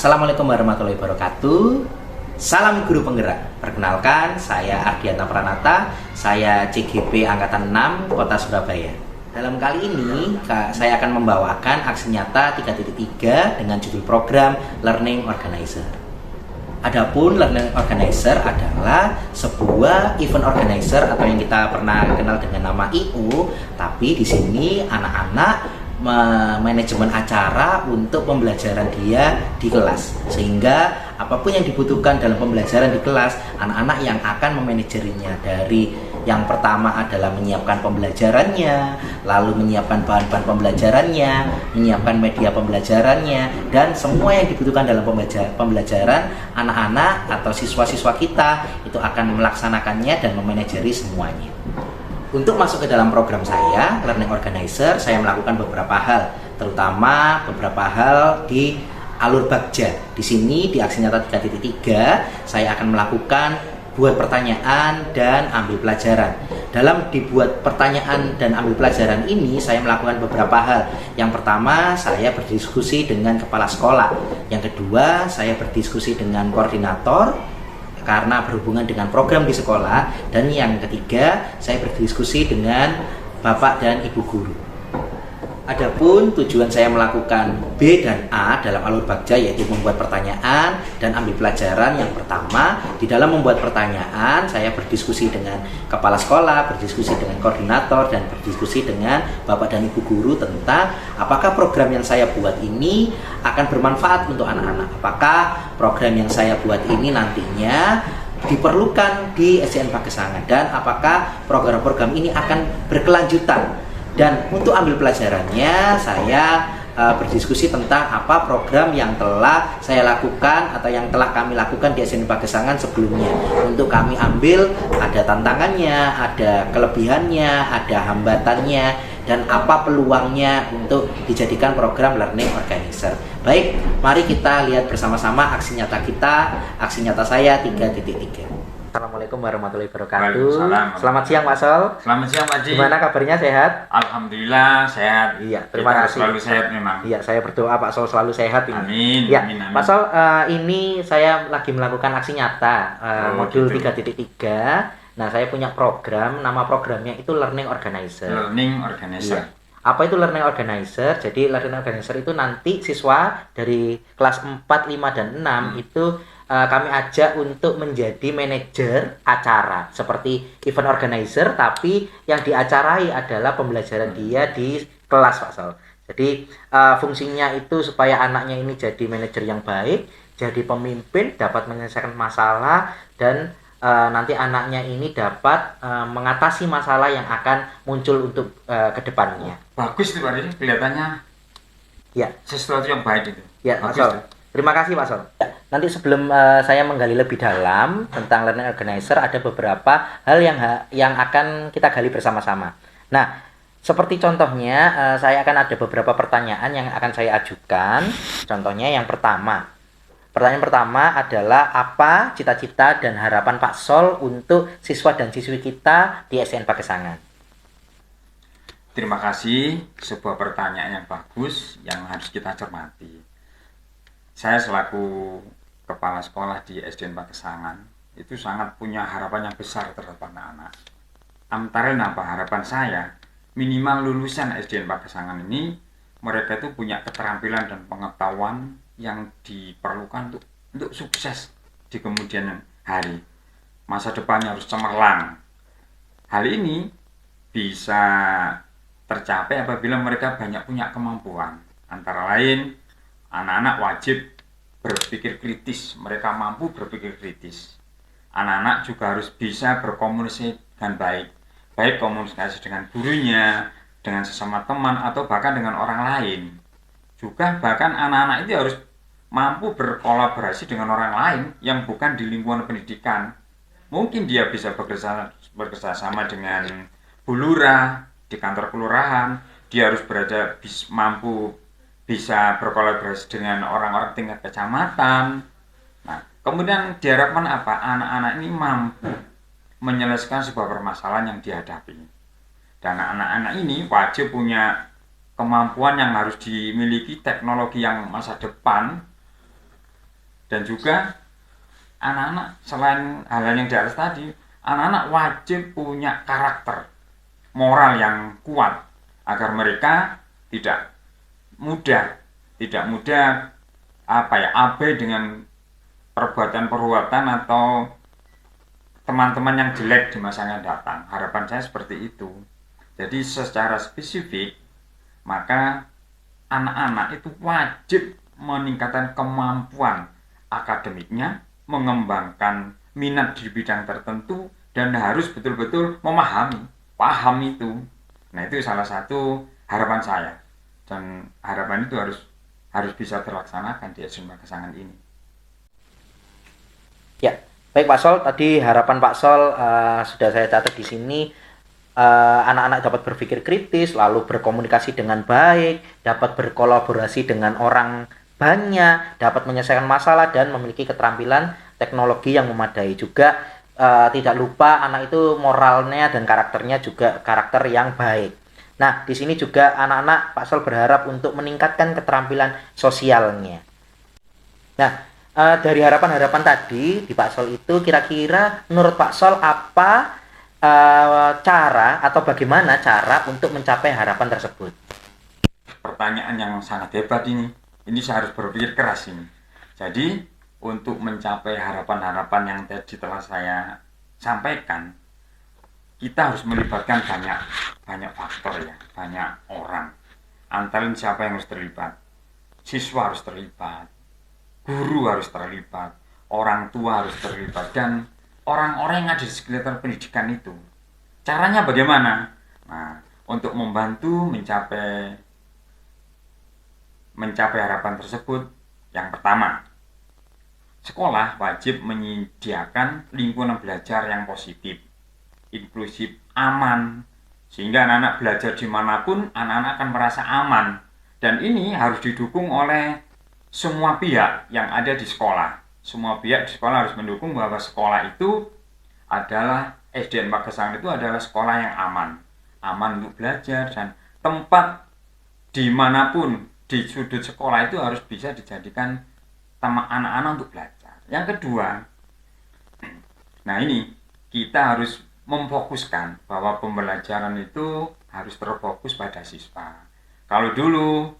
Assalamualaikum warahmatullahi wabarakatuh. Salam guru penggerak. Perkenalkan, saya Ardianta Pranata. Saya CGP Angkatan 6 Kota Surabaya. Dalam kali ini, saya akan membawakan aksi nyata 3.3 dengan judul program Learning Organizer. Adapun Learning Organizer adalah sebuah event organizer atau yang kita pernah kenal dengan nama IO, tapi di sini anak-anak manajemen acara untuk pembelajaran dia di kelas, sehingga apapun yang dibutuhkan dalam pembelajaran di kelas, anak-anak yang akan memanajerinya. Dari yang pertama adalah menyiapkan pembelajarannya, lalu menyiapkan bahan-bahan pembelajarannya, menyiapkan media pembelajarannya, dan semua yang dibutuhkan dalam pembelajaran anak-anak atau siswa-siswa kita itu akan melaksanakannya dan memanajeri semuanya. Untuk masuk ke dalam program saya, Learning Organizer, saya melakukan beberapa hal, terutama beberapa hal di alur bagja. Di sini di aksi nyata 3.3, saya akan melakukan buat pertanyaan dan ambil pelajaran. Dalam dibuat pertanyaan dan ambil pelajaran ini, saya melakukan beberapa hal. Yang pertama, saya berdiskusi dengan kepala sekolah. Yang kedua, saya berdiskusi dengan koordinator karena berhubungan dengan program di sekolah, dan yang ketiga saya berdiskusi dengan bapak dan ibu guru. Adapun tujuan saya melakukan B dan A dalam alur bagja yaitu membuat pertanyaan dan ambil pelajaran. Yang pertama, di dalam membuat pertanyaan saya berdiskusi dengan kepala sekolah, berdiskusi dengan koordinator, dan berdiskusi dengan bapak dan ibu guru tentang apakah program yang saya buat ini akan bermanfaat untuk anak-anak, apakah program yang saya buat ini nantinya diperlukan di SDN Pagesangan, dan apakah program-program ini akan berkelanjutan. Dan untuk ambil pelajarannya, saya berdiskusi tentang apa program yang telah saya lakukan atau yang telah kami lakukan di SDN Pagesangan sebelumnya. Untuk kami ambil, ada tantangannya, ada kelebihannya, ada hambatannya, dan apa peluangnya untuk dijadikan program Learning Organizer. Baik, mari kita lihat bersama-sama aksi nyata kita, aksi nyata saya 3.3. Assalamualaikum warahmatullahi wabarakatuh. Selamat siang Pak Sol. Selamat siang Pak Ji. Gimana kabarnya, sehat? Alhamdulillah sehat. Iya, terima kasih. Selalu sehat memang. Iya, saya berdoa Pak Sol selalu sehat ini. Amin. Ya, amin, amin. Pak Sol, ini saya lagi melakukan aksi nyata modul gitu. 3.3. Nah, saya punya program, nama programnya itu Learning Organizer. Learning Organizer. Iya. Apa itu Learning Organizer? Jadi Learning Organizer itu nanti siswa dari kelas 4, 5, dan 6 itu kami ajak untuk menjadi manajer acara seperti event organizer, tapi yang diacarai adalah pembelajaran dia di kelas, Pak Sol. Jadi fungsinya itu supaya anaknya ini jadi manajer yang baik, jadi pemimpin, dapat menyelesaikan masalah, dan nanti anaknya ini dapat mengatasi masalah yang akan muncul untuk kedepannya. Bagus nih Pak Ji, kelihatannya Ya, sesuatu yang baik itu. ya Pak Bagus Sol. Terima kasih Pak Sol. Nanti sebelum saya menggali lebih dalam tentang Learning Organizer, ada beberapa hal yang akan kita gali bersama-sama. Nah, seperti contohnya, saya akan ada beberapa pertanyaan yang akan saya ajukan. Contohnya yang pertama. Pertanyaan pertama adalah apa cita-cita dan harapan Pak Sol untuk siswa dan siswi kita di SDN Pagesangan? Terima kasih, sebuah pertanyaan yang bagus yang harus kita cermati. Saya selaku kepala sekolah di SDN Pagesangan itu sangat punya harapan yang besar terhadap anak-anak. Antara apa harapan saya, minimal lulusan SDN Pagesangan ini mereka itu punya keterampilan dan pengetahuan yang diperlukan untuk sukses di kemudian hari. Masa depannya harus cemerlang. Hal ini bisa tercapai apabila mereka banyak punya kemampuan. Antara lain, anak-anak wajib berpikir kritis, mereka mampu berpikir kritis. Anak-anak juga harus bisa berkomunikasi dengan baik, baik komunikasi dengan gurunya, dengan sesama teman, atau bahkan dengan orang lain. Juga bahkan anak-anak itu harus mampu berkolaborasi dengan orang lain yang bukan di lingkungan pendidikan. Mungkin dia bisa bekerja sama dengan Bu Lurah di kantor kelurahan, dia harus mampu bisa berkolaborasi dengan orang-orang tingkat kecamatan. Nah, kemudian diharapkan apa? Anak-anak ini mampu menyelesaikan sebuah permasalahan yang dihadapi. Dan anak-anak ini wajib punya kemampuan yang harus dimiliki teknologi yang masa depan Dan juga anak-anak selain hal yang di atas tadi, anak-anak wajib punya karakter moral yang kuat agar mereka tidak mudah abai dengan perbuatan-perbuatan atau teman-teman yang jelek di masa yang datang. Harapan saya seperti itu. Jadi secara spesifik, maka anak-anak itu wajib meningkatkan kemampuan akademiknya, mengembangkan minat di bidang tertentu, dan harus betul-betul paham itu. Nah, itu salah satu harapan saya, dan harapan itu harus bisa terlaksanakan di SDN Pagesangan ini. Ya, baik Pak Sol, tadi harapan Pak Sol sudah saya catat di sini. Anak-anak dapat berpikir kritis, lalu berkomunikasi dengan baik, dapat berkolaborasi dengan orang banyak, dapat menyelesaikan masalah, dan memiliki keterampilan teknologi yang memadai. Juga tidak lupa anak itu moralnya dan karakternya juga karakter yang baik. Nah, di sini juga anak-anak Pak Sol berharap untuk meningkatkan keterampilan sosialnya. Nah, dari harapan-harapan tadi di Pak Sol itu, kira-kira menurut Pak Sol apa cara atau bagaimana cara untuk mencapai harapan tersebut? Pertanyaan yang sangat hebat ini. Ini saya harus berpikir keras ini. Jadi, untuk mencapai harapan-harapan yang tadi telah saya sampaikan, kita harus melibatkan banyak faktor ya, banyak orang. Antara siapa yang harus terlibat? Siswa harus terlibat, guru harus terlibat, orang tua harus terlibat, dan orang-orang yang ada di sekitar pendidikan itu. Caranya bagaimana? Nah, untuk membantu mencapai harapan tersebut, yang pertama, sekolah wajib menyediakan lingkungan belajar yang positif, inklusif, aman, sehingga anak-anak belajar dimanapun, anak-anak akan merasa aman. Dan ini harus didukung oleh semua pihak yang ada di sekolah. Semua pihak di sekolah harus mendukung bahwa sekolah itu adalah, SDN Pagesangan itu adalah sekolah yang aman untuk belajar, dan tempat dimanapun di sudut sekolah itu harus bisa dijadikan anak-anak untuk belajar. Yang kedua, nah ini kita harus memfokuskan bahwa pembelajaran itu harus terfokus pada siswa. Kalau dulu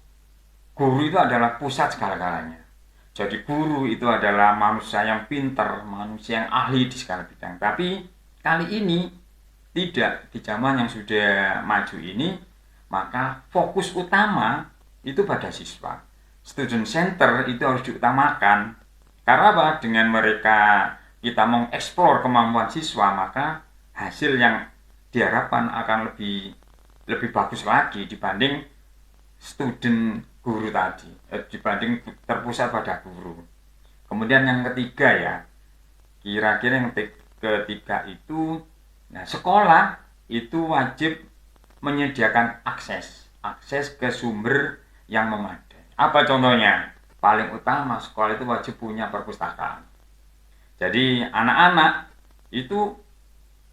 guru itu adalah pusat segala-galanya. Jadi guru itu adalah manusia yang pintar, manusia yang ahli di segala bidang. Tapi kali ini tidak, di zaman yang sudah maju ini, maka fokus utama itu pada siswa. Student center itu harus diutamakan. Karena apa? Dengan mereka kita mengeksplor kemampuan siswa, maka hasil yang diharapkan akan lebih bagus lagi dibanding student guru tadi, dibanding terpusat pada guru. Kemudian yang ketiga ya, kira-kira yang ketiga itu, nah, sekolah itu wajib menyediakan akses ke sumber yang memadai. Apa contohnya? Paling utama, sekolah itu wajib punya perpustakaan. Jadi anak-anak itu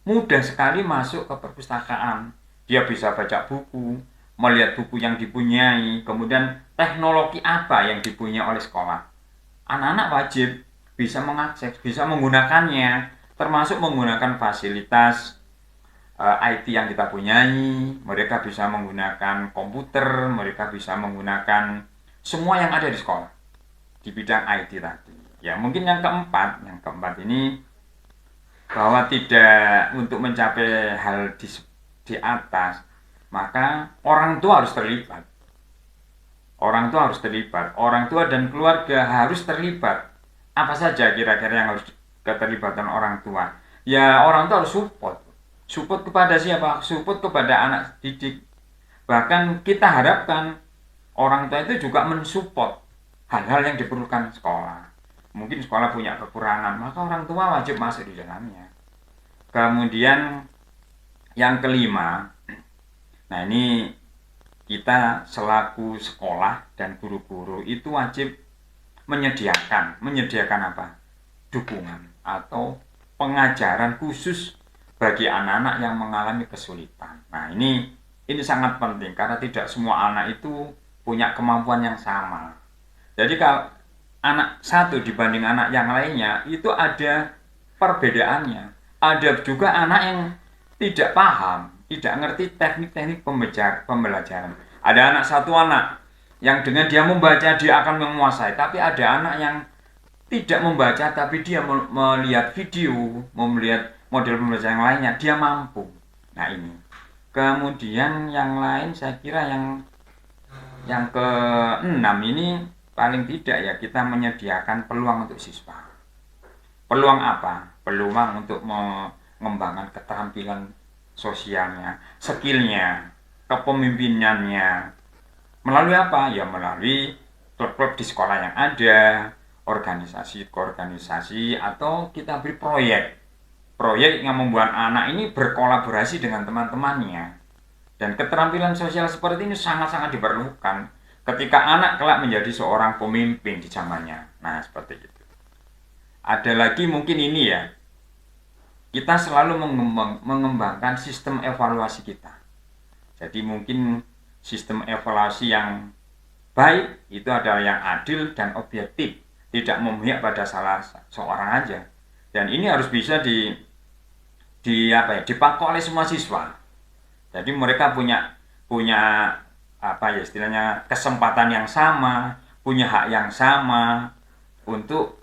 mudah sekali masuk ke perpustakaan. Dia bisa baca buku, melihat buku yang dipunyai, kemudian teknologi apa yang dipunyai oleh sekolah. Anak-anak wajib bisa mengakses, bisa menggunakannya, termasuk menggunakan fasilitas IT yang kita punyai. Mereka bisa menggunakan komputer, mereka bisa menggunakan semua yang ada di sekolah di bidang IT tadi. Ya, mungkin yang keempat ini, bahwa tidak, untuk mencapai hal di atas, maka orang tua harus terlibat. Orang tua dan keluarga harus terlibat. Apa saja kira-kira yang harus keterlibatan orang tua? Ya, orang tua harus support. Support kepada siapa? Support kepada anak didik. Bahkan kita harapkan orang tua itu juga mensupport hal-hal yang diperlukan sekolah. Mungkin sekolah punya kekurangan, maka orang tua wajib masuk di dalamnya. Kemudian yang kelima, nah ini kita selaku sekolah dan guru-guru itu wajib menyediakan apa? Dukungan atau pengajaran khusus bagi anak-anak yang mengalami kesulitan. Nah, ini sangat penting karena tidak semua anak itu punya kemampuan yang sama. Jadi anak satu dibanding anak yang lainnya itu ada perbedaannya. Ada juga anak yang tidak paham, tidak ngerti teknik-teknik pembelajaran. Ada satu anak yang dengan dia membaca dia akan menguasai, tapi ada anak yang tidak membaca tapi dia melihat video, melihat model pembelajaran yang lainnya, dia mampu. Nah ini. Kemudian yang lain saya kira yang ke-6 ini paling tidak ya kita menyediakan peluang untuk siswa. Peluang apa? Peluang untuk mengembangkan keterampilan sosialnya, skillnya, kepemimpinannya. Melalui apa? Ya melalui klub-klub di sekolah yang ada, organisasi-organisasi, atau kita beri proyek yang membuat anak ini berkolaborasi dengan teman-temannya. Dan keterampilan sosial seperti ini sangat-sangat diperlukan ketika anak kelak menjadi seorang pemimpin di zamannya. Nah, seperti itu. Ada lagi mungkin ini ya, kita selalu mengembangkan sistem evaluasi kita. Jadi mungkin sistem evaluasi yang baik itu adalah yang adil dan objektif, tidak memihak pada salah seorang aja. Dan ini harus bisa dipakai oleh semua siswa. Jadi mereka punya istilahnya kesempatan yang sama, punya hak yang sama untuk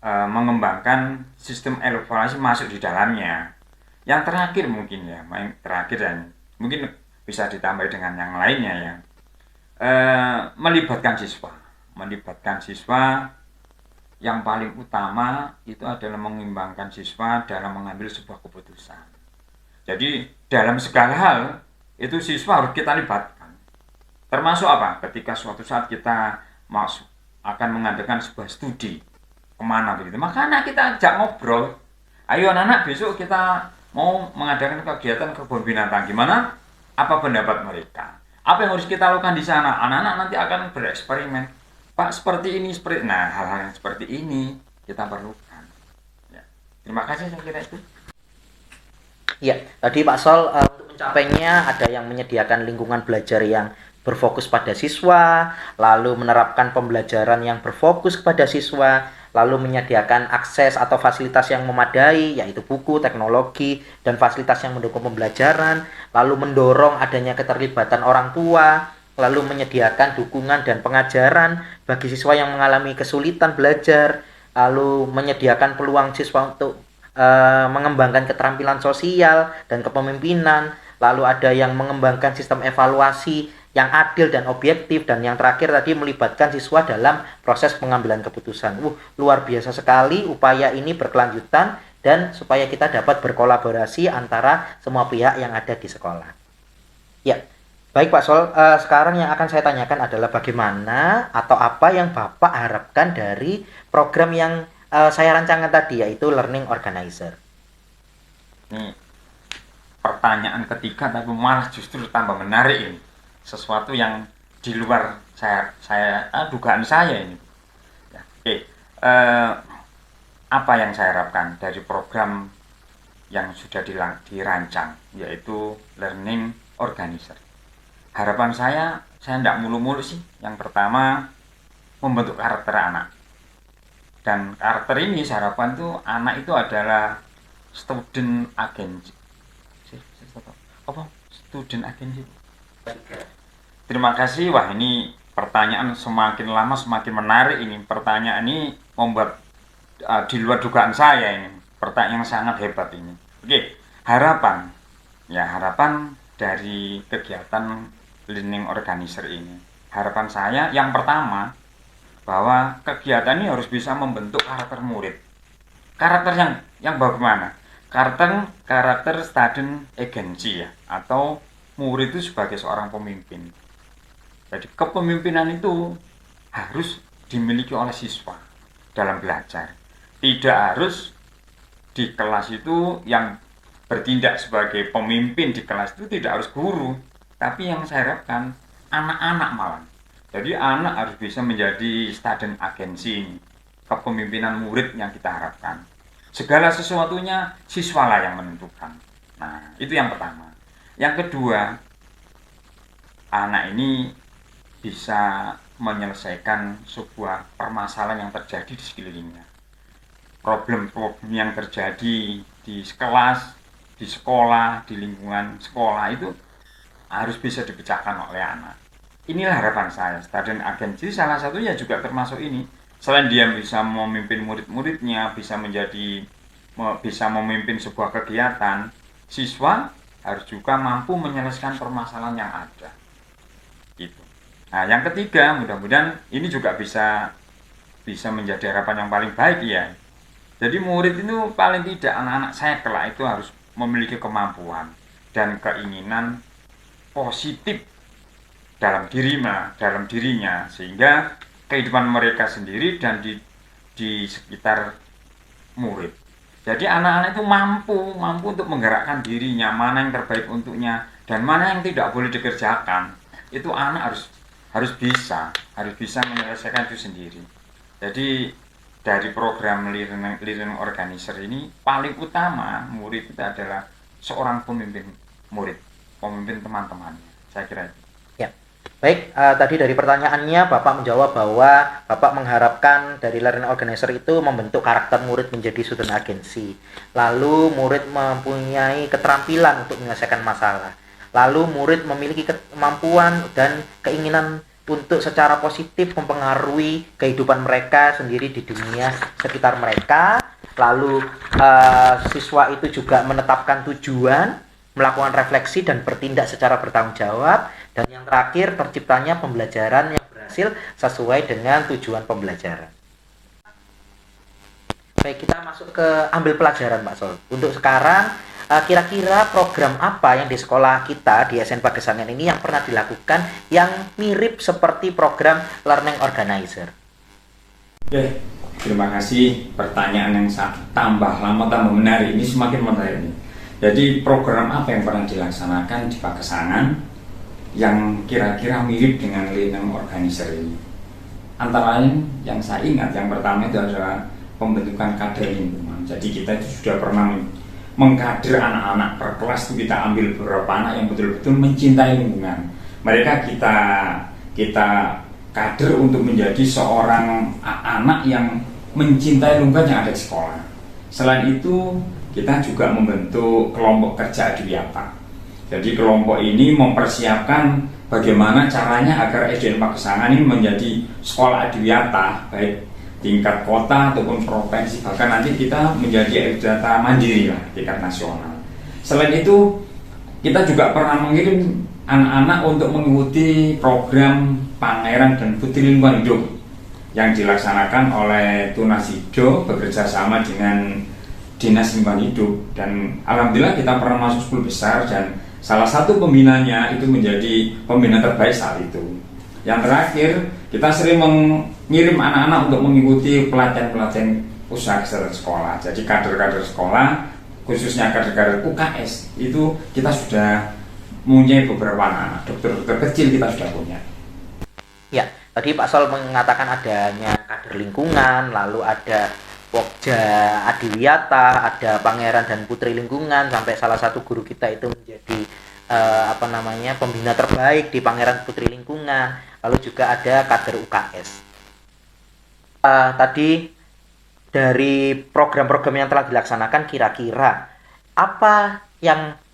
mengembangkan sistem evaluasi masuk di dalamnya. Yang terakhir mungkin ya, dan mungkin bisa ditambah dengan yang lainnya ya, melibatkan siswa yang paling utama itu adalah mengembangkan siswa dalam mengambil sebuah keputusan. Jadi dalam segala hal itu siswa harus kita libatkan. Termasuk apa? Ketika suatu saat kita akan mengadakan sebuah studi kemana begitu, maka anak kita ajak ngobrol. Ayo anak-anak, besok kita mau mengadakan kegiatan kebun binatang, gimana? Apa pendapat mereka? Apa yang harus kita lakukan di sana? Anak-anak nanti akan bereksperimen. Pak, seperti ini, nah hal-hal yang seperti ini kita perlukan. Ya. Terima kasih, saya kira itu. Ya, tadi Pak Sol untuk mencapainya ada yang menyediakan lingkungan belajar yang berfokus pada siswa, lalu menerapkan pembelajaran yang berfokus kepada siswa, lalu menyediakan akses atau fasilitas yang memadai, yaitu buku, teknologi, dan fasilitas yang mendukung pembelajaran, lalu mendorong adanya keterlibatan orang tua, lalu menyediakan dukungan dan pengajaran bagi siswa yang mengalami kesulitan belajar, lalu menyediakan peluang siswa untuk mengembangkan keterampilan sosial dan kepemimpinan, lalu ada yang mengembangkan sistem evaluasi yang adil dan objektif, dan yang terakhir tadi melibatkan siswa dalam proses pengambilan keputusan. Luar biasa sekali upaya ini berkelanjutan dan supaya kita dapat berkolaborasi antara semua pihak yang ada di sekolah. Ya, baik Pak Sol, sekarang yang akan saya tanyakan adalah bagaimana atau apa yang Bapak harapkan dari program yang saya rancangkan tadi, yaitu Learning Organizer. Ini pertanyaan ketiga tapi malah justru tambah menarik ini. Sesuatu yang di luar dugaan saya ini. Ya, apa yang saya harapkan dari program yang sudah dirancang, yaitu Learning Organizer. Harapan saya tidak mulu-mulu sih. Yang pertama, membentuk karakter anak. Dan karakter ini saya harapkan tuh anak itu adalah student agency. Student agency. Terima kasih. Wah, ini pertanyaan semakin lama semakin menarik ini. Pertanyaan ini membuat di luar dugaan saya ini. Pertanyaan yang sangat hebat ini. Oke, harapan dari kegiatan Learning Organizer ini. Harapan saya yang pertama, bahwa kegiatan ini harus bisa membentuk karakter murid. Karakter yang bagaimana? Karakter student agency ya, atau murid itu sebagai seorang pemimpin. Jadi kepemimpinan itu harus dimiliki oleh siswa dalam belajar. Tidak harus di kelas itu yang bertindak sebagai pemimpin di kelas itu tidak harus guru, tapi yang saya harapkan anak-anak malah. Jadi anak harus bisa menjadi student agency, kepemimpinan murid yang kita harapkan. Segala sesuatunya siswalah yang menentukan. Nah, itu yang pertama. Yang kedua, anak ini bisa menyelesaikan sebuah permasalahan yang terjadi di sekelilingnya. Problem-problem yang terjadi di kelas, di sekolah, di lingkungan sekolah itu harus bisa dipecahkan oleh anak. Inilah harapan saya. Student agency salah satunya juga termasuk ini. Selain dia bisa memimpin murid-muridnya, bisa memimpin sebuah kegiatan, siswa harus juga mampu menyelesaikan permasalahan yang ada. Gitu. Nah, yang ketiga, mudah-mudahan ini juga bisa menjadi harapan yang paling baik ya. Jadi murid itu paling tidak anak-anak saya kelak itu harus memiliki kemampuan dan keinginan positif dalam dirinya sehingga kehidupan mereka sendiri dan di sekitar murid. Jadi anak-anak itu mampu untuk menggerakkan dirinya, mana yang terbaik untuknya dan mana yang tidak boleh dikerjakan. Itu anak harus bisa menyelesaikan itu sendiri. Jadi dari program learning organizer ini paling utama murid itu adalah seorang pemimpin murid, pemimpin teman-temannya. Saya kira itu. Ya, baik. Tadi dari pertanyaannya Bapak menjawab bahwa Bapak mengharapkan dari learning organizer itu membentuk karakter murid menjadi student agency. Lalu murid mempunyai keterampilan untuk menyelesaikan masalah. Lalu murid memiliki kemampuan dan keinginan untuk secara positif mempengaruhi kehidupan mereka sendiri di dunia sekitar mereka. Lalu siswa itu juga menetapkan tujuan, melakukan refleksi dan bertindak secara bertanggung jawab. Dan yang terakhir, terciptanya pembelajaran yang berhasil sesuai dengan tujuan pembelajaran. Baik, kita masuk ke ambil pelajaran Pak Sol. Untuk sekarang, kira-kira program apa yang di sekolah kita di SN Pagesangan ini yang pernah dilakukan yang mirip seperti program Learning Organizer? Oke, terima kasih. Pertanyaan yang tambah lama tambah menarik. Ini semakin menarik. Jadi program apa yang pernah dilaksanakan di Pagesangan yang kira-kira mirip dengan Learning Organizer ini? Antara lain yang saya ingat, yang pertama itu adalah pembentukan kader lingkungan. Jadi kita itu sudah pernah mengkader anak-anak per kelas itu kita ambil beberapa anak yang betul-betul mencintai lingkungan. Mereka kita kader untuk menjadi seorang anak yang mencintai lingkungan yang ada di sekolah. Selain itu kita juga membentuk kelompok kerja adiwiyata. Jadi kelompok ini mempersiapkan bagaimana caranya agar SDN Pagesangan ini menjadi sekolah adiwiyata baik tingkat kota ataupun provinsi, bahkan nanti kita menjadi data mandiri lah tingkat nasional. Selain itu kita juga pernah mengirim anak-anak untuk mengikuti program Pangeran dan Putri Lingkungan Hidup yang dilaksanakan oleh Tunasido bekerja sama dengan Dinas Lingkungan Hidup, dan alhamdulillah kita pernah masuk 10 besar dan salah satu pembinanya itu menjadi pembina terbaik saat itu. Yang terakhir, kita sering mengirim anak-anak untuk mengikuti pelatihan-pelatihan usaha kesehatan sekolah. Jadi kader-kader sekolah, khususnya kader-kader UKS, itu kita sudah mempunyai beberapa anak-anak. Dokter-dokter kecil kita sudah punya. Ya, tadi Pak Sol mengatakan adanya kader lingkungan, lalu ada Pokja Adiwiyata, ada Pangeran dan Putri Lingkungan, sampai salah satu guru kita itu menjadi pembina terbaik di Pangeran Putri Lingkungan. Lalu juga ada kader UKS. Tadi dari program-program yang telah dilaksanakan, kira-kira apa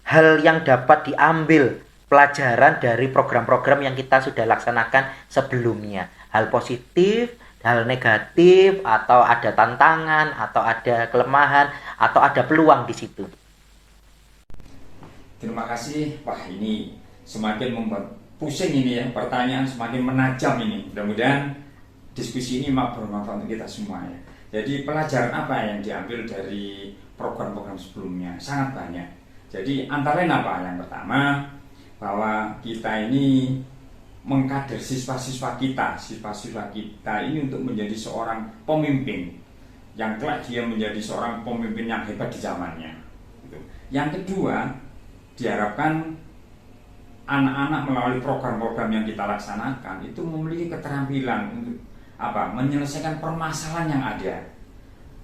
hal yang dapat diambil pelajaran dari program-program yang kita sudah laksanakan sebelumnya? Hal positif, hal negatif, atau ada tantangan, atau ada kelemahan, atau ada peluang di situ? Terima kasih. Wah, ini semakin membuat pusing ini ya, pertanyaan semakin menajam ini. Mudah-mudahan diskusi ini bermanfaat untuk kita semua ya. Jadi pelajaran apa yang diambil dari program-program sebelumnya? Sangat banyak. Jadi antara lain apa? Yang pertama, bahwa kita ini mengkader siswa-siswa kita ini untuk menjadi seorang pemimpin yang kelak dia menjadi seorang pemimpin yang hebat di zamannya. Yang kedua, diharapkan anak-anak melalui program-program yang kita laksanakan itu memiliki keterampilan untuk menyelesaikan permasalahan yang ada.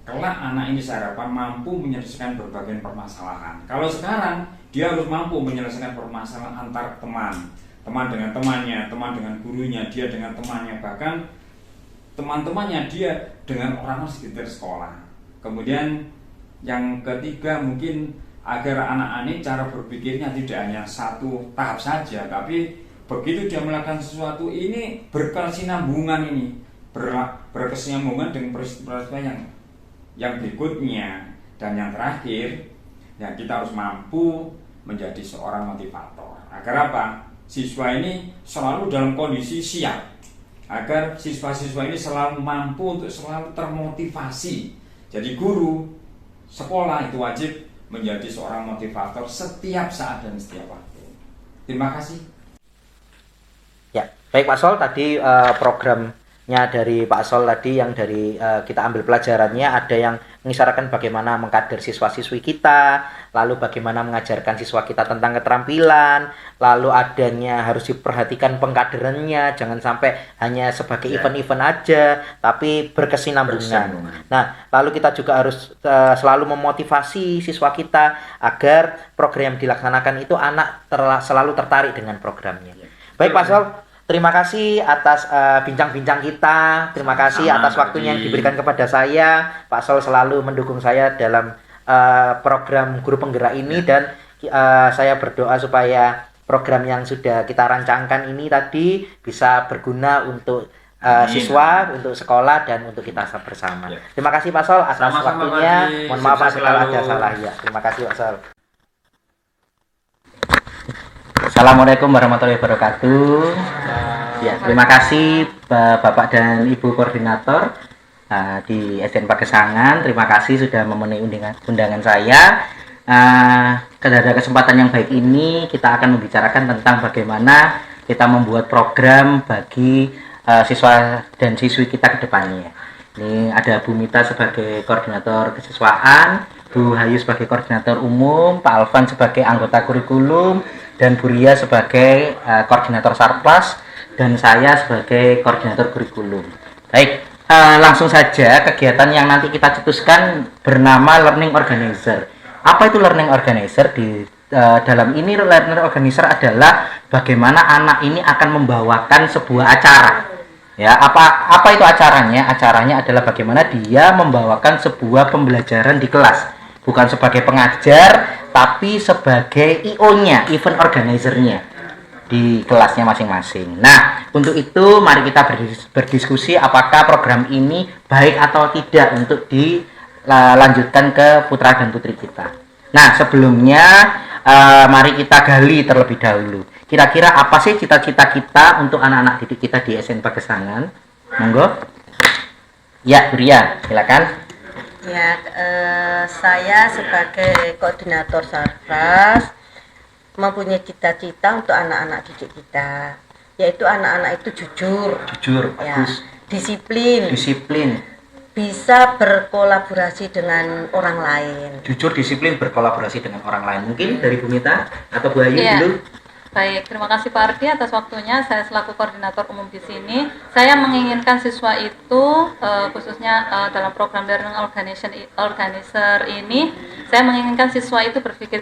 Kelak anak ini saya harapkan mampu menyelesaikan berbagai permasalahan. Kalau sekarang dia harus mampu menyelesaikan permasalahan antar teman, teman dengan temannya, teman dengan gurunya, dia dengan temannya, bahkan teman-temannya dia dengan orang sekitar sekolah. Kemudian yang ketiga mungkin agar anak ini cara berpikirnya tidak hanya satu tahap saja, tapi begitu dia melakukan sesuatu ini berkesinambungan, ini berkesinambungan dengan peristiwa yang berikutnya. Dan yang terakhir, ya kita harus mampu menjadi seorang motivator. Agar apa? Siswa ini selalu dalam kondisi siap, agar siswa-siswa ini selalu mampu untuk selalu termotivasi. Jadi guru sekolah itu wajib menjadi seorang motivator setiap saat dan setiap waktu. Terima kasih. Ya, baik Pak Sol, tadi programnya dari Pak Sol tadi yang dari kita ambil pelajarannya, ada yang mengisyaratkan bagaimana mengkader siswa-siswi kita, lalu bagaimana mengajarkan siswa kita tentang keterampilan, lalu adanya harus diperhatikan pengkaderannya, jangan sampai hanya sebagai event-event aja, tapi berkesinambungan. Nah, lalu kita juga harus selalu memotivasi siswa kita agar program yang dilaksanakan itu anak selalu tertarik dengan programnya. Baik Pak Sol, terima kasih atas bincang-bincang kita. Terima kasih atas waktunya yang diberikan kepada saya. Pak Sol selalu mendukung saya dalam program Guru Penggerak ini, dan saya berdoa supaya program yang sudah kita rancangkan ini tadi bisa berguna untuk siswa, untuk sekolah, dan untuk kita bersama. Terima kasih Pak Sol atas waktunya. Mohon maaf kalau ada salah ya. Terima kasih Pak Sol. Assalamualaikum warahmatullahi wabarakatuh. Ya, terima kasih Bapak dan Ibu Koordinator di SDN Pagesangan. Terima kasih sudah memenuhi undangan saya. Pada kesempatan yang baik ini kita akan membicarakan tentang bagaimana kita membuat program bagi siswa dan siswi kita ke depannya. Ini ada Bu Mita sebagai koordinator kesiswaan, Bu Hayu sebagai koordinator umum, Pak Alvan sebagai anggota kurikulum, dan Bu Ria sebagai koordinator sarplas, dan saya sebagai koordinator kurikulum. Baik, langsung saja kegiatan yang nanti kita cetuskan bernama Learning Organizer. Apa itu Learning Organizer? Di dalam ini Learning Organizer adalah bagaimana anak ini akan membawakan sebuah acara. Ya, apa itu acaranya? Acaranya adalah bagaimana dia membawakan sebuah pembelajaran di kelas, bukan sebagai pengajar, tapi sebagai IO-nya, event organizer-nya di kelasnya masing-masing. Nah, untuk itu mari kita berdiskusi apakah program ini baik atau tidak untuk dilanjutkan ke putra dan putri kita. Nah, sebelumnya mari kita gali terlebih dahulu. Kira-kira apa sih cita-cita kita untuk anak-anak didik kita di SDN Pagesangan? Monggo. Ya, Bu Ria, silakan. Ya, saya sebagai koordinator sarpras mempunyai cita-cita untuk anak-anak didik kita, yaitu anak-anak itu jujur, ya, bagus. disiplin, bisa berkolaborasi dengan orang lain. Jujur, disiplin, berkolaborasi dengan orang lain. Mungkin dari Bu Mita atau Bu Ayu dulu. Baik, terima kasih Pak Ardi atas waktunya. Saya selaku koordinator umum di sini, saya menginginkan siswa itu khususnya dalam program Learning Organizer ini, saya menginginkan siswa itu berpikir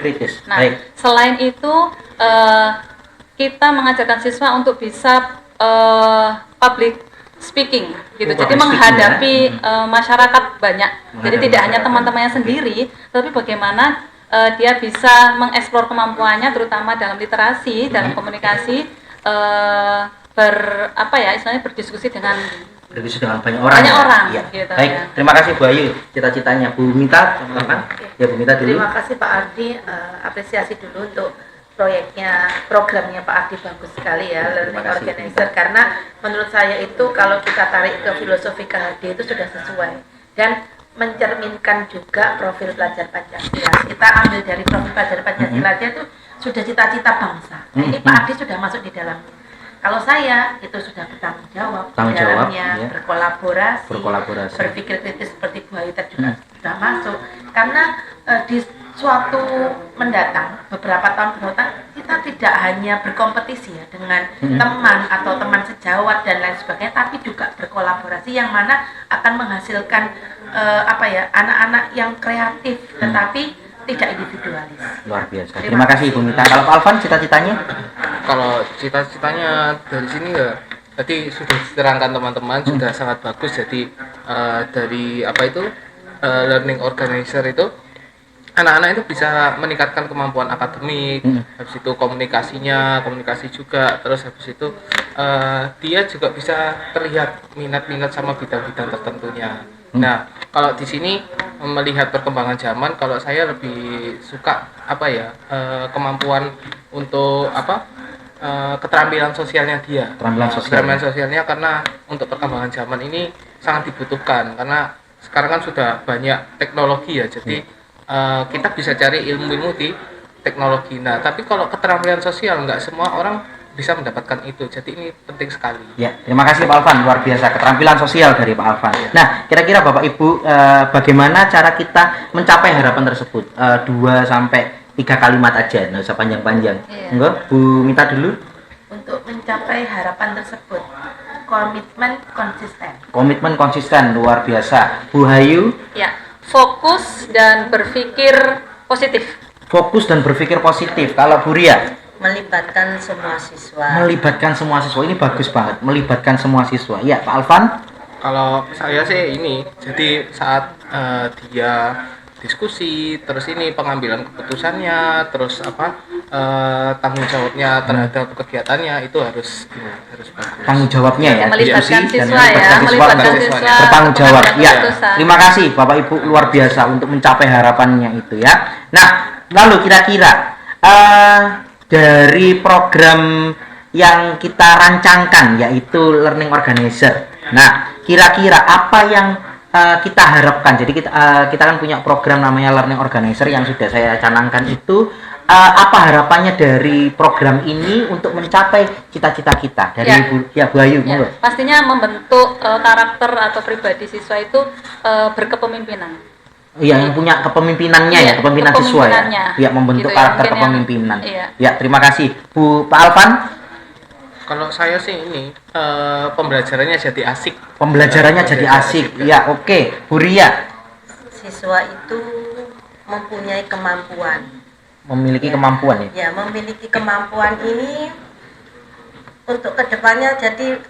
kritis. Nah, baik. Selain itu kita mengajarkan siswa untuk bisa public speaking gitu. Jadi menghadapi masyarakat banyak. Jadi tidak hanya teman-temannya sendiri, tapi bagaimana dia bisa mengeksplor kemampuannya, terutama dalam literasi, dalam komunikasi, istilahnya berdiskusi dengan banyak orang. Ya. Gitu, baik, ya. Terima kasih Bu Ayu. Cita-citanya Bu Mita, ya Bu Mita dulu. Terima kasih Pak Ardi. Apresiasi dulu untuk programnya Pak Ardi, bagus sekali ya, Learning Organizer. Karena menurut saya itu kalau kita tarik ke filosofi KHD itu sudah sesuai dan mencerminkan juga profil pelajar Pancasila. Kita ambil dari profil pelajar Pancasila itu sudah cita-cita bangsa. Nah, ini Pak Ardi sudah masuk di dalamnya. Kalau saya itu sudah bertanggung jawab di dalamnya, ya. berkolaborasi, berpikir kritis seperti Bu Ayu juga sudah masuk. Karena di suatu mendatang, beberapa tahun mendatang, kita tidak hanya berkompetisi ya dengan teman atau teman sejawat dan lain sebagainya, tapi juga berkolaborasi yang mana akan menghasilkan anak-anak yang kreatif tetapi tidak individualis. Luar biasa. Terima kasih Ibu Mita. Kalau Pak Alvan cita-citanya? kalau cita-citanya dari sini ya tadi sudah diterangkan teman-teman, sudah sangat bagus. Jadi dari apa itu learning organizer itu anak-anak itu bisa meningkatkan kemampuan akademik, habis itu komunikasi juga, terus habis itu dia juga bisa terlihat minat-minat sama bidang-bidang tertentunya. Nah, kalau di sini melihat perkembangan zaman, kalau saya lebih suka kemampuan untuk keterampilan sosialnya dia. Keterampilan sosialnya karena untuk perkembangan zaman ini sangat dibutuhkan karena sekarang kan sudah banyak teknologi ya, jadi kita bisa cari ilmu-ilmu di teknologi. Nah, tapi kalau keterampilan sosial nggak semua orang bisa mendapatkan itu. Jadi ini penting sekali. Ya, terima kasih Pak Alvan, luar biasa keterampilan sosial dari Pak Alvan. Nah, kira-kira Bapak Ibu bagaimana cara kita mencapai harapan tersebut? 2 sampai 3 kalimat aja, nggak usah panjang-panjang. Iya. Enggak, Bu Mita dulu. Untuk mencapai harapan tersebut, komitmen konsisten luar biasa. Bu Hayu. Ya, fokus dan berpikir positif. Fokus dan berpikir positif. Kalau Bu Ria? Melibatkan semua siswa. Melibatkan semua siswa, ini bagus banget. Melibatkan semua siswa. Ya, Pak Alvan? Kalau saya sih ini, jadi saat dia diskusi, terus ini pengambilan keputusannya, terus tanggung jawabnya terhadap kegiatannya itu harus bagus. Tanggung jawabnya ya, Melibatkan diskusi siswa dan ya, melibatkan siswa, bertanggung jawab. Ya, keputusan. terima kasih Bapak Ibu, luar biasa untuk mencapai harapannya itu ya. Nah, lalu kira-kira dari program yang kita rancangkan yaitu Learning Organizer. Nah, kira-kira apa yang kita harapkan? Jadi kita kan punya program namanya Learning Organizer yang sudah saya canangkan itu. Apa harapannya dari program ini untuk mencapai cita-cita kita dari Bu Ayu? Ya, pastinya membentuk karakter atau pribadi siswa itu berkepemimpinan. Iya, yang punya kepemimpinannya ya, kepemimpinan siswa ya. Ya, membentuk gitu karakter kepemimpinan. Ya, terima kasih Bu Pak Alvan. Kalau saya sih ini pembelajarannya jadi asik. Pembelajarannya jadi asik. Ya, oke. Bu Ria. Siswa itu mempunyai kemampuan. Memiliki kemampuan ya. Ya, memiliki kemampuan ini untuk kedepannya jadi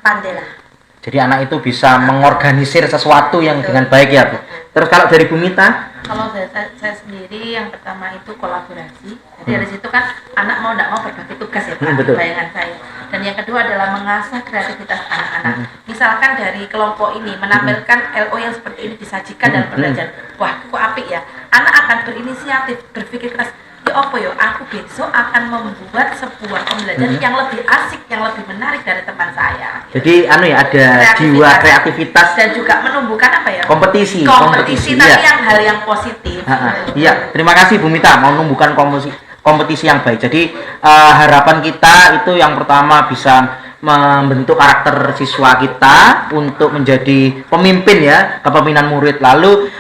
pandailah. Jadi anak itu bisa mengorganisir sesuatu yang dengan baik ya, Bu. Terus kalau dari Bu Mita? Kalau saya sendiri yang pertama itu kolaborasi. Jadi dari situ kan anak mau tidak mau berbagi tugas ya Pak, betul. bayangan saya. Dan yang kedua adalah mengasah kreativitas anak-anak. Misalkan dari kelompok ini menampilkan LO yang seperti ini disajikan dalam pembelajaran. Wah, kok apik ya. Anak akan berinisiatif, berpikir keras. Ya apa ya, aku besok akan membuat sebuah pembelajaran yang lebih asik, yang lebih menarik dari teman saya. Jadi ada jiwa kreativitas dan juga menumbuhkan apa ya? Kompetisi tapi ya. yang hal yang positif. Iya, terima kasih Bu Mita mau menumbuhkan kompetisi yang baik. Jadi harapan kita itu yang pertama bisa membentuk karakter siswa kita untuk menjadi pemimpin ya, kepemimpinan murid, lalu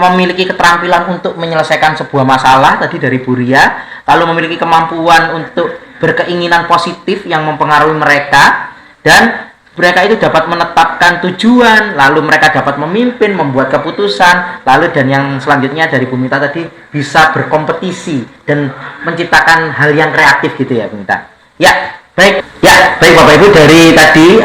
memiliki keterampilan untuk menyelesaikan sebuah masalah tadi dari Bu Ria, lalu memiliki kemampuan untuk berkeinginan positif yang mempengaruhi mereka, dan mereka itu dapat menetapkan tujuan, lalu mereka dapat memimpin, membuat keputusan, lalu dan yang selanjutnya dari Bu Mita tadi bisa berkompetisi dan menciptakan hal yang kreatif gitu ya Bu Mita. Ya, baik Bapak Ibu, dari tadi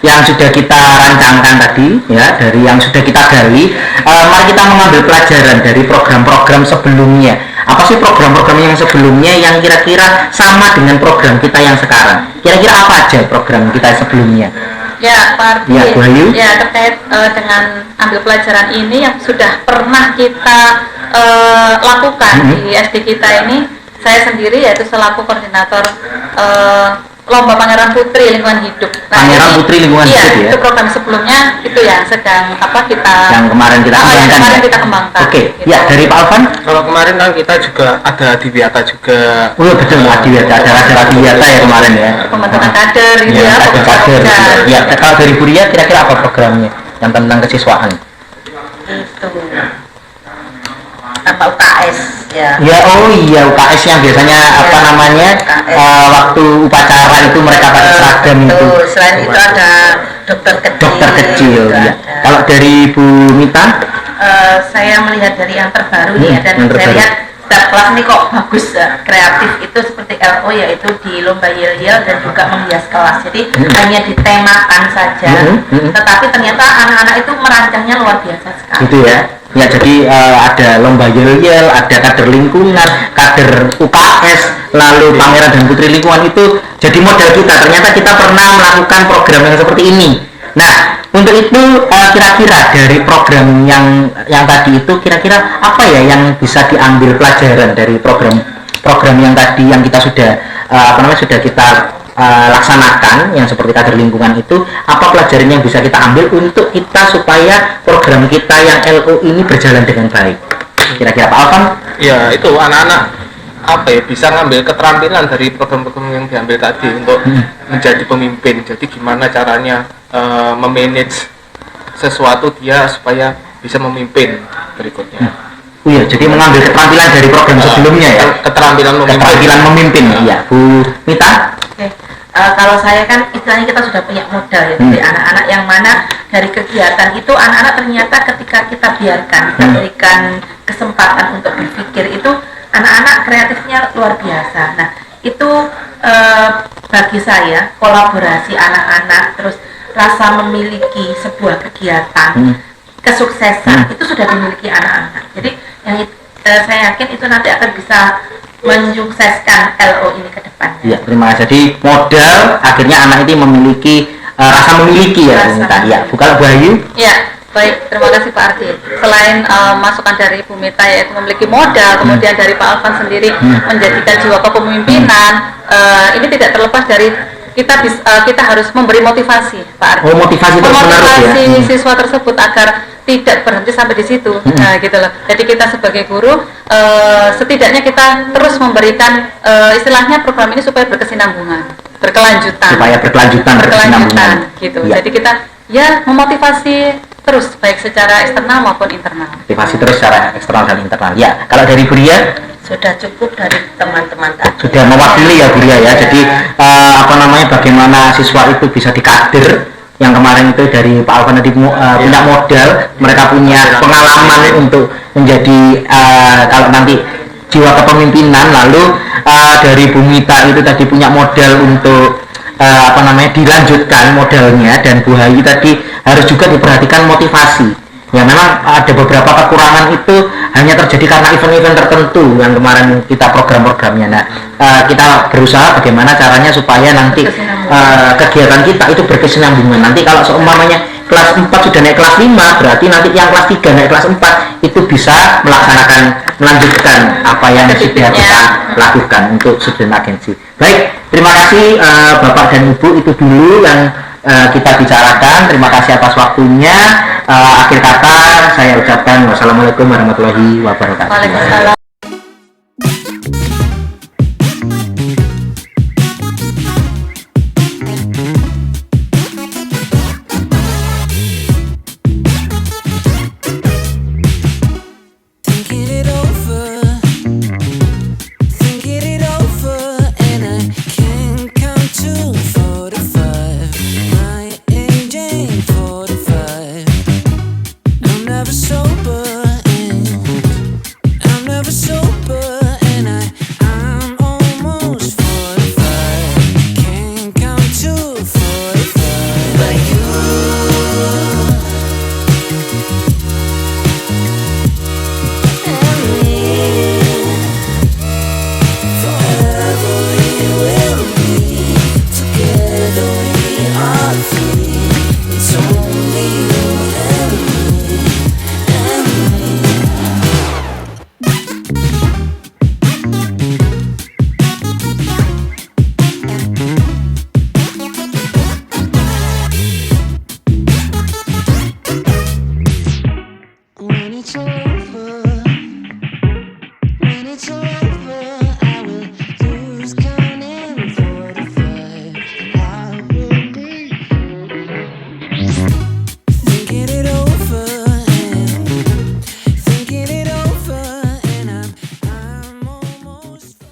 yang sudah kita rancangkan tadi ya, dari yang sudah kita gali, mari kita mengambil pelajaran dari program-program sebelumnya. Apa sih program-program yang sebelumnya yang kira-kira sama dengan program kita yang sekarang? Kira-kira apa aja program kita sebelumnya? Ya, Pak Ardi. Ya, Bu Ayu. Ya, terkait dengan ambil pelajaran ini yang sudah pernah kita lakukan di SD kita ini, saya sendiri yaitu selaku koordinator Lomba Pangeran Putri Lingkungan Hidup. Pangeran Putri Lingkungan Hidup ya. Itu program sebelumnya itu yang sedang yang kemarin kita kembangkan. Kita kembangkan. Oke. Gitu. Ya, dari Pak Alvan. Kalau kemarin kan kita juga ada Adiwiyata juga. Oh betul, Adiwiyata, ada Adiwiyata ya kemarin ya. Pembentukan kader gitu ya. Kader. Ya, kalau dari Bu Ria kira-kira apa programnya yang tentang kesiswaan? Itu apa UKS ya. Ya, oh iya, UKS yang biasanya waktu upacara itu mereka pakai seragam itu. Selain itu ada dokter kecil. Ya. Kalau dari Bu Mita? Saya melihat dari yang terbaru nih ya, dan saya lihat setiap kelas ini kok bagus kreatif itu seperti LO, yaitu di lomba yel-yel dan juga menghias kelas. Jadi hanya ditemakan saja, tetapi ternyata anak-anak itu merancangnya luar biasa sekali. Gitu ya. Ya, jadi ada lomba yel-yel, ada kader lingkungan, kader UKS, lalu pameran dan putri lingkungan itu jadi modal kita. Ternyata kita pernah melakukan program yang seperti ini. Nah, untuk itu kira-kira dari program yang tadi itu kira-kira apa ya yang bisa diambil pelajaran dari program yang tadi yang kita sudah sudah kita laksanakan yang seperti kader lingkungan itu, apa pelajaran yang bisa kita ambil untuk kita supaya program kita yang LO ini berjalan dengan baik? Kira-kira Pak Alvan? Ya, itu anak-anak bisa ngambil keterampilan dari program-program yang diambil tadi untuk menjadi pemimpin. Jadi gimana caranya memanage sesuatu dia supaya bisa memimpin berikutnya. Oh iya, jadi mengambil keterampilan dari program sebelumnya ya. Keterampilan memimpin. Iya, Bu Mita. Oke. Kalau saya kan istilahnya kita sudah punya modal ya, dari anak-anak yang mana dari kegiatan itu anak-anak ternyata ketika kita biarkan, kita berikan kesempatan untuk berpikir itu anak-anak kreatifnya luar biasa. Nah itu bagi saya kolaborasi anak-anak terus rasa memiliki sebuah kegiatan kesuksesan itu sudah dimiliki anak-anak. Jadi yang saya yakin itu nanti akan bisa menyukseskan LO ini ke depannya. Iya, terima kasih. Jadi modal akhirnya anak ini memiliki rasa memiliki ya, Bu Mita. Ya, bukan Bu Ayu. Ya, baik, terima kasih Pak Ardi. Selain masukan dari Bu Mita yaitu memiliki modal, kemudian dari Pak Alvan sendiri menjadikan jiwa kepemimpinan, ini tidak terlepas dari kita harus memberi motivasi, Pak Ardi. Oh, motivasi terus-menerus ya. Siswa tersebut agar tidak berhenti sampai di situ. Nah, gitu loh. Jadi kita sebagai guru setidaknya kita terus memberikan istilahnya program ini supaya berkesinambungan, berkelanjutan. Supaya berkelanjutan gitu. Ya. Jadi kita ya memotivasi terus baik secara eksternal maupun internal. Motivasi terus secara eksternal dan internal. Ya, kalau dari Bu Ria Sudah cukup dari teman-teman tadi. sudah mewakili ya Bu Ria ya. Jadi bagaimana siswa itu bisa dikader yang kemarin itu dari Pak Alvan tadi punya modal, mereka punya pengalaman untuk menjadi kalau nanti jiwa kepemimpinan, lalu dari Bu Mita itu tadi punya modal untuk dilanjutkan modalnya, dan Bu Hayu tadi harus juga diperhatikan motivasi. Ya memang ada beberapa kekurangan itu hanya terjadi karena event-event tertentu yang kemarin kita program-programnya. Nah, kita berusaha bagaimana caranya supaya nanti kegiatan kita itu berkesinambungan. Nanti kalau seumpamanya kelas 4 sudah naik kelas 5, berarti nanti yang kelas 3 naik kelas 4 itu bisa melanjutkan apa yang sudah kita lakukan untuk student agency. Baik, terima kasih Bapak dan Ibu, itu dulu yang kita bicarakan. Terima kasih atas waktunya. Akhir kata saya ucapkan wassalamualaikum warahmatullahi wabarakatuh. Waalaikumsalam.